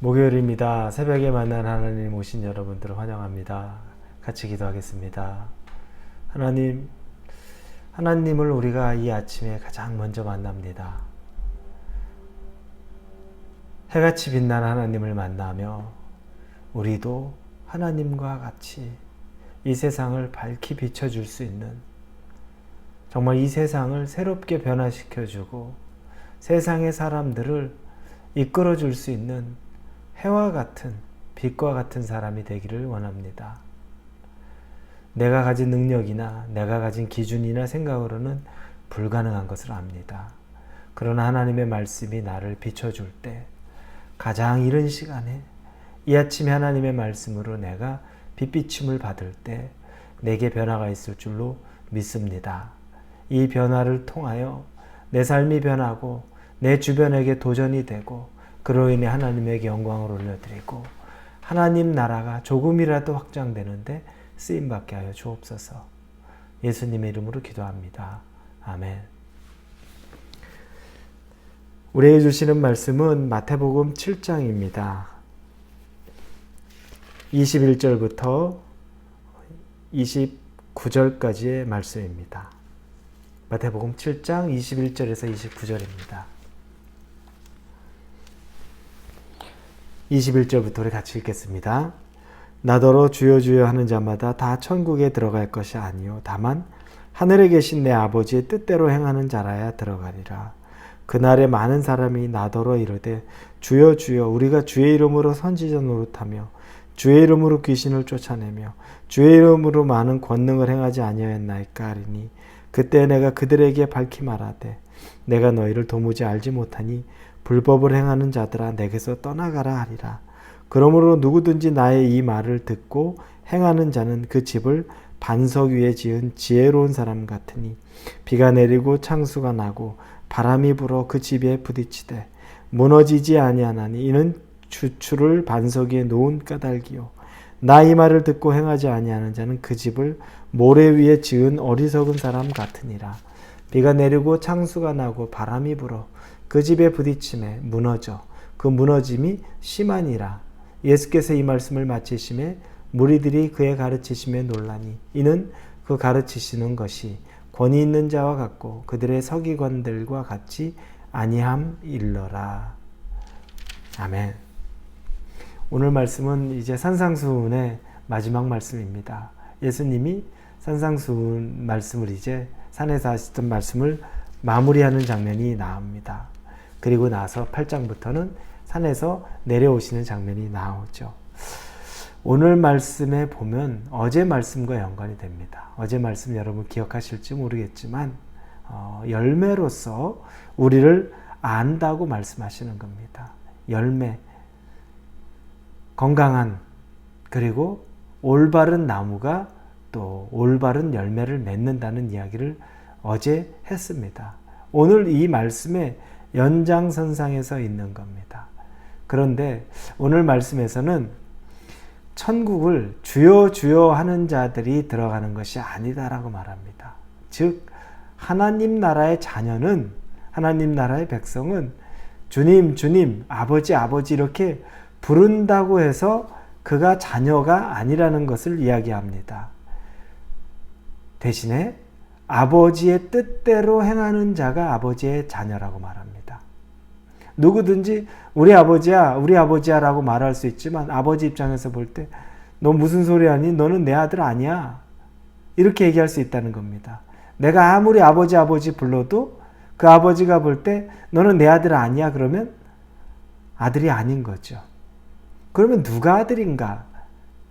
목요일입니다. 새벽에 만난 하나님 오신 여러분들을 환영합니다. 같이 기도하겠습니다. 하나님을 우리가 이 아침에 가장 먼저 만납니다. 해같이 빛나는 하나님을 만나며 우리도 하나님과 같이 이 세상을 밝히 비춰줄 수 있는, 정말 이 세상을 새롭게 변화시켜주고 세상의 사람들을 이끌어줄 수 있는 해와 같은, 빛과 같은 사람이 되기를 원합니다. 내가 가진 능력이나 내가 가진 기준이나 생각으로는 불가능한 것을 압니다. 그러나 하나님의 말씀이 나를 비춰줄 때, 가장 이른 시간에 이 아침에 하나님의 말씀으로 내가 빛비침을 받을 때 내게 변화가 있을 줄로 믿습니다. 이 변화를 통하여 내 삶이 변하고 내 주변에게 도전이 되고, 그로 인해 하나님에게 영광을 올려드리고 하나님 나라가 조금이라도 확장되는데 쓰임받게 하여 주옵소서. 예수님의 이름으로 기도합니다. 아멘. 우리에게 주시는 말씀은 마태복음 7장입니다. 21절부터 29절까지의 말씀입니다. 마태복음 7장 21절에서 29절입니다. 21절부터 우리 같이 읽겠습니다. 나더러 주여 주여 하는 자마다 다 천국에 들어갈 것이 아니요 다만 하늘에 계신 내 아버지의 뜻대로 행하는 자라야 들어가리라. 그날에 많은 사람이 나더러 이르되 주여 주여 우리가 주의 이름으로 선지자 노릇하며 주의 이름으로 귀신을 쫓아내며 주의 이름으로 많은 권능을 행하지 아니하였나이까 하리니, 그때 내가 그들에게 밝히 말하되 내가 너희를 도무지 알지 못하니 불법을 행하는 자들아 내게서 떠나가라 하리라. 그러므로 누구든지 나의 이 말을 듣고 행하는 자는 그 집을 반석 위에 지은 지혜로운 사람 같으니, 비가 내리고 창수가 나고 바람이 불어 그 집에 부딪히되 무너지지 아니하나니 이는 주추를 반석 위에 놓은 까닭이요. 나 이 말을 듣고 행하지 아니하는 자는 그 집을 모래 위에 지은 어리석은 사람 같으니라. 비가 내리고 창수가 나고 바람이 불어 그 집에 부딪힘에 무너져 그 무너짐이 심하니라. 예수께서 이 말씀을 마치심에 무리들이 그의 가르치심에 놀라니, 이는 그 가르치시는 것이 권위 있는 자와 같고 그들의 서기관들과 같이 아니함일러라. 아멘. 오늘 말씀은 이제 산상수훈의 마지막 말씀입니다. 예수님이 산상수훈 말씀을, 이제 산에서 하셨던 말씀을 마무리하는 장면이 나옵니다. 그리고 나서 8장부터는 산에서 내려오시는 장면이 나오죠. 오늘 말씀에 보면 어제 말씀과 연관이 됩니다. 어제 말씀 여러분 기억하실지 모르겠지만 열매로서 우리를 안다고 말씀하시는 겁니다. 열매, 건강한, 그리고 올바른 나무가 또 올바른 열매를 맺는다는 이야기를 어제 했습니다. 오늘 이 말씀의 연장선상에서 있는 겁니다. 그런데 오늘 말씀에서는 천국을 주여 주여 하는 자들이 들어가는 것이 아니다라고 말합니다. 즉 하나님 나라의 자녀는, 하나님 나라의 백성은 주님 주님 아버지 아버지 이렇게 부른다고 해서 그가 자녀가 아니라는 것을 이야기합니다. 대신에 아버지의 뜻대로 행하는 자가 아버지의 자녀라고 말합니다. 누구든지 우리 아버지야 우리 아버지야 라고 말할 수 있지만, 아버지 입장에서 볼 때 너 무슨 소리 하니? 너는 내 아들 아니야. 이렇게 얘기할 수 있다는 겁니다. 내가 아무리 아버지 아버지 불러도 그 아버지가 볼 때 너는 내 아들 아니야 그러면 아들이 아닌 거죠. 그러면 누가 아들인가?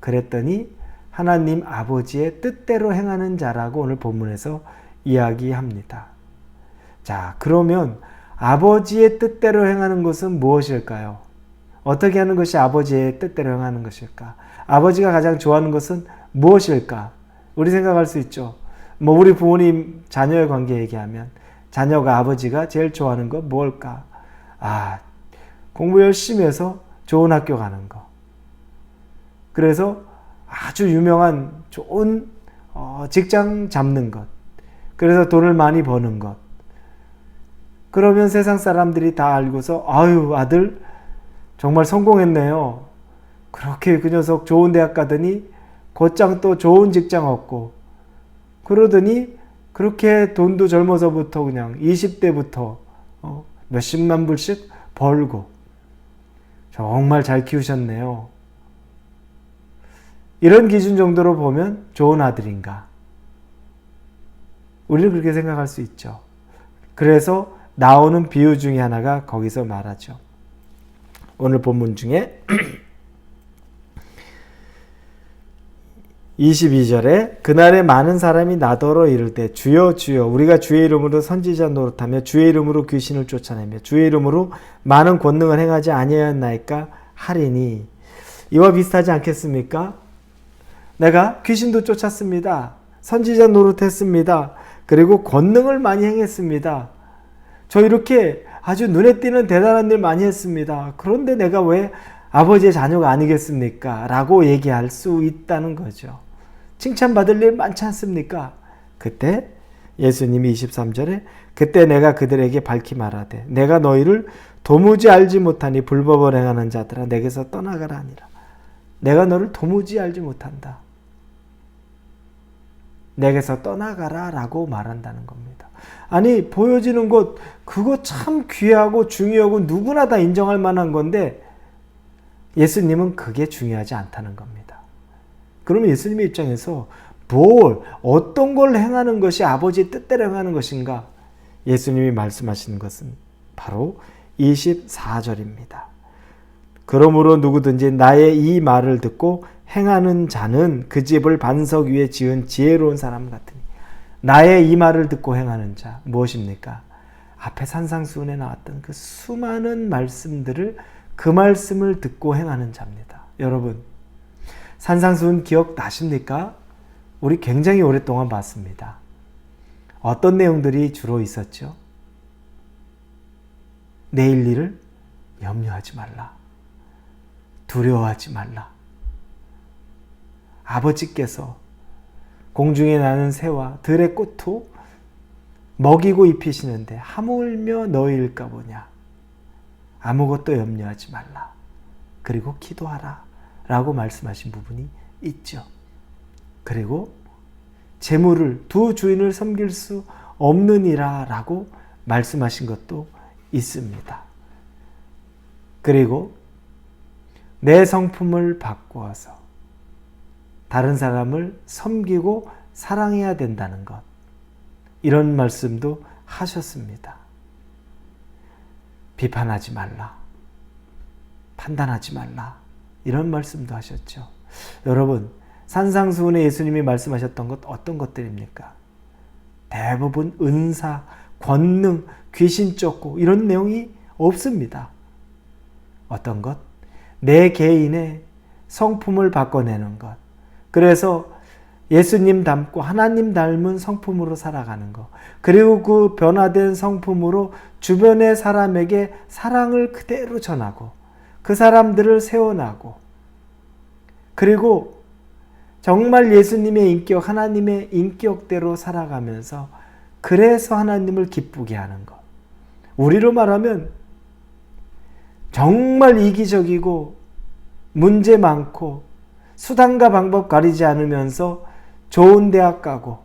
그랬더니 하나님 아버지의 뜻대로 행하는 자라고 오늘 본문에서 이야기합니다. 자, 그러면 아버지의 뜻대로 행하는 것은 무엇일까요? 어떻게 하는 것이 아버지의 뜻대로 행하는 것일까? 아버지가 가장 좋아하는 것은 무엇일까? 우리 생각할 수 있죠. 우리 부모님 자녀의 관계 얘기하면 자녀가 아버지가 제일 좋아하는 거 뭘까? 공부 열심히 해서 좋은 학교 가는 거. 그래서 아주 유명한 좋은 직장 잡는 것. 그래서 돈을 많이 버는 것. 그러면 세상 사람들이 다 알고서 아유 아들 정말 성공했네요. 그렇게 그 녀석 좋은 대학 가더니 곧장 또 좋은 직장 얻고 그러더니 그렇게 돈도 젊어서부터 그냥 20대부터 몇십만 불씩 벌고 정말 잘 키우셨네요. 이런 기준 정도로 보면 좋은 아들인가? 우리는 그렇게 생각할 수 있죠. 그래서 나오는 비유 중에 하나가 거기서 말하죠. 오늘 본문 중에 22절에 그날에 많은 사람이 나더러 이를 때 주여 주여 우리가 주의 이름으로 선지자 노릇하며 주의 이름으로 귀신을 쫓아내며 주의 이름으로 많은 권능을 행하지 아니하였나이까 하리니. 이와 비슷하지 않겠습니까? 내가 귀신도 쫓았습니다. 선지자 노릇했습니다. 그리고 권능을 많이 행했습니다. 저 이렇게 아주 눈에 띄는 대단한 일 많이 했습니다. 그런데 내가 왜 아버지의 자녀가 아니겠습니까? 라고 얘기할 수 있다는 거죠. 칭찬받을 일 많지 않습니까? 그때 예수님이 23절에 그때 내가 그들에게 밝히 말하되 내가 너희를 도무지 알지 못하니 불법을 행하는 자들아 내게서 떠나가라 하니라. 내가 너를 도무지 알지 못한다. 내게서 떠나가라 라고 말한다는 겁니다. 아니 보여지는 것 그거 참 귀하고 중요하고 누구나 다 인정할 만한 건데 예수님은 그게 중요하지 않다는 겁니다. 그러면 예수님의 입장에서 어떤 걸 행하는 것이 아버지의 뜻대로 행하는 것인가? 예수님이 말씀하시는 것은 바로 24절입니다. 그러므로 누구든지 나의 이 말을 듣고 행하는 자는 그 집을 반석 위에 지은 지혜로운 사람 같으니. 나의 이 말을 듣고 행하는 자 무엇입니까? 앞에 산상수훈에 나왔던 그 수많은 말씀들을 그 말씀을 듣고 행하는 자입니다. 여러분 산상수훈 기억나십니까? 우리 굉장히 오랫동안 봤습니다. 어떤 내용들이 주로 있었죠? 내일 일을 염려하지 말라. 두려워하지 말라. 아버지께서 공중에 나는 새와 들의 꽃도 먹이고 입히시는데 하물며 너희일까 보냐. 아무것도 염려하지 말라. 그리고 기도하라. 라고 말씀하신 부분이 있죠. 그리고 재물을 두 주인을 섬길 수 없느니라 라고 말씀하신 것도 있습니다. 그리고 내 성품을 바꾸어서 다른 사람을 섬기고 사랑해야 된다는 것. 이런 말씀도 하셨습니다. 비판하지 말라. 판단하지 말라. 이런 말씀도 하셨죠. 여러분 산상수훈에 예수님이 말씀하셨던 것 어떤 것들입니까? 대부분 은사, 권능, 귀신 쫓고 이런 내용이 없습니다. 어떤 것? 내 개인의 성품을 바꿔내는 것. 그래서 예수님 닮고 하나님 닮은 성품으로 살아가는 것. 그리고 그 변화된 성품으로 주변의 사람에게 사랑을 그대로 전하고 그 사람들을 세워나고 그리고 정말 예수님의 인격, 하나님의 인격대로 살아가면서 그래서 하나님을 기쁘게 하는 것. 우리로 말하면 정말 이기적이고 문제 많고 수단과 방법 가리지 않으면서 좋은 대학 가고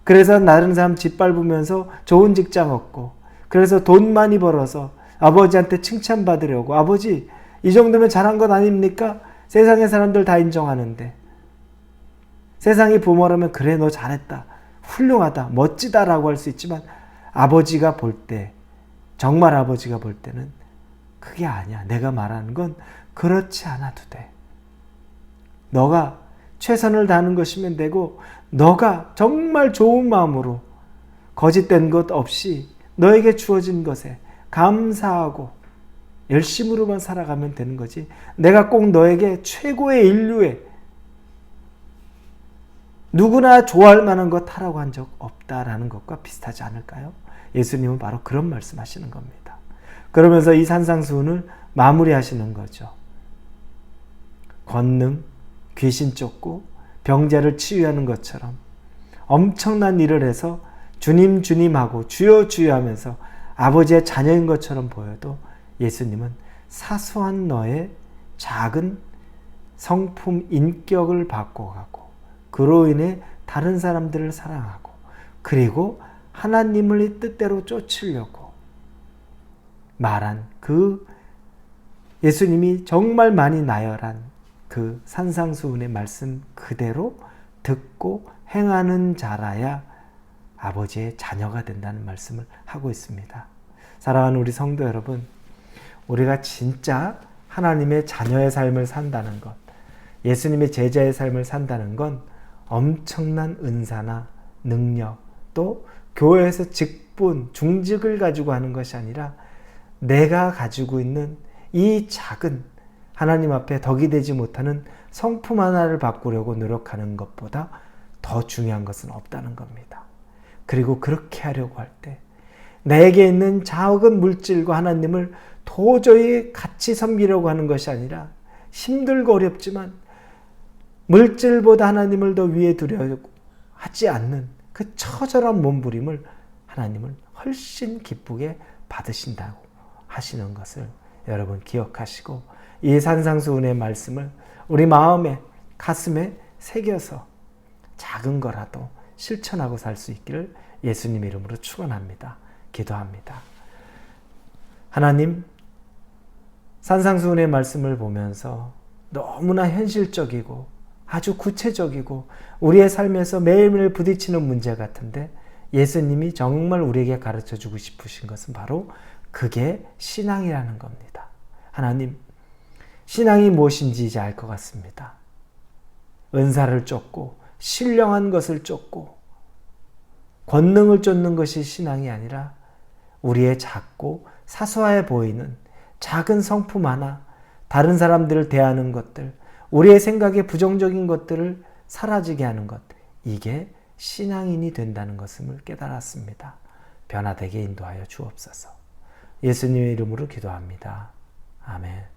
그래서 다른 사람 짓밟으면서 좋은 직장 얻고 그래서 돈 많이 벌어서 아버지한테 칭찬받으려고 아버지 이 정도면 잘한 것 아닙니까? 세상의 사람들 다 인정하는데 세상이 부모라면 그래 너 잘했다 훌륭하다 멋지다라고 할 수 있지만 아버지가 볼 때 정말 아버지가 볼 때는 그게 아니야. 내가 말하는 건 그렇지 않아도 돼. 너가 최선을 다하는 것이면 되고 너가 정말 좋은 마음으로 거짓된 것 없이 너에게 주어진 것에 감사하고 열심으로만 살아가면 되는 거지 내가 꼭 너에게 최고의 인류에 누구나 좋아할 만한 것 하라고 한 적 없다라는 것과 비슷하지 않을까요? 예수님은 바로 그런 말씀하시는 겁니다. 그러면서 이 산상수훈을 마무리하시는 거죠. 권능, 귀신 쫓고 병자를 치유하는 것처럼 엄청난 일을 해서 주님 주님 하고 주여 주여 하면서 아버지의 자녀인 것처럼 보여도 예수님은 사소한 너의 작은 성품, 인격을 바꿔가고 그로 인해 다른 사람들을 사랑하고 그리고 하나님을 뜻대로 쫓으려고 말한 그 예수님이 정말 많이 나열한 그 산상수훈의 말씀 그대로 듣고 행하는 자라야 아버지의 자녀가 된다는 말씀을 하고 있습니다. 사랑하는 우리 성도 여러분, 우리가 진짜 하나님의 자녀의 삶을 산다는 것, 예수님의 제자의 삶을 산다는 건 엄청난 은사나 능력, 또 교회에서 직분, 중직을 가지고 하는 것이 아니라 내가 가지고 있는 이 작은 하나님 앞에 덕이 되지 못하는 성품 하나를 바꾸려고 노력하는 것보다 더 중요한 것은 없다는 겁니다. 그리고 그렇게 하려고 할 때 내게 있는 작은 물질과 하나님을 도저히 같이 섬기려고 하는 것이 아니라 힘들고 어렵지만 물질보다 하나님을 더 위에 두려고 하지 않는 그 처절한 몸부림을 하나님을 훨씬 기쁘게 받으신다고 하시는 것을 여러분 기억하시고 이 산상수훈의 말씀을 우리 마음에 가슴에 새겨서 작은 거라도 실천하고 살 수 있기를 예수님 이름으로 축원합니다. 기도합니다. 하나님, 산상수훈의 말씀을 보면서 너무나 현실적이고 아주 구체적이고 우리의 삶에서 매일매일 부딪히는 문제 같은데 예수님이 정말 우리에게 가르쳐주고 싶으신 것은 바로 그게 신앙이라는 겁니다. 하나님, 신앙이 무엇인지 이제 알 것 같습니다. 은사를 쫓고 신령한 것을 쫓고 권능을 쫓는 것이 신앙이 아니라 우리의 작고 사소해 보이는 작은 성품 하나, 다른 사람들을 대하는 것들, 우리의 생각에 부정적인 것들을 사라지게 하는 것, 이게 신앙인이 된다는 것을 깨달았습니다. 변화되게 인도하여 주옵소서. 예수님의 이름으로 기도합니다. 아멘.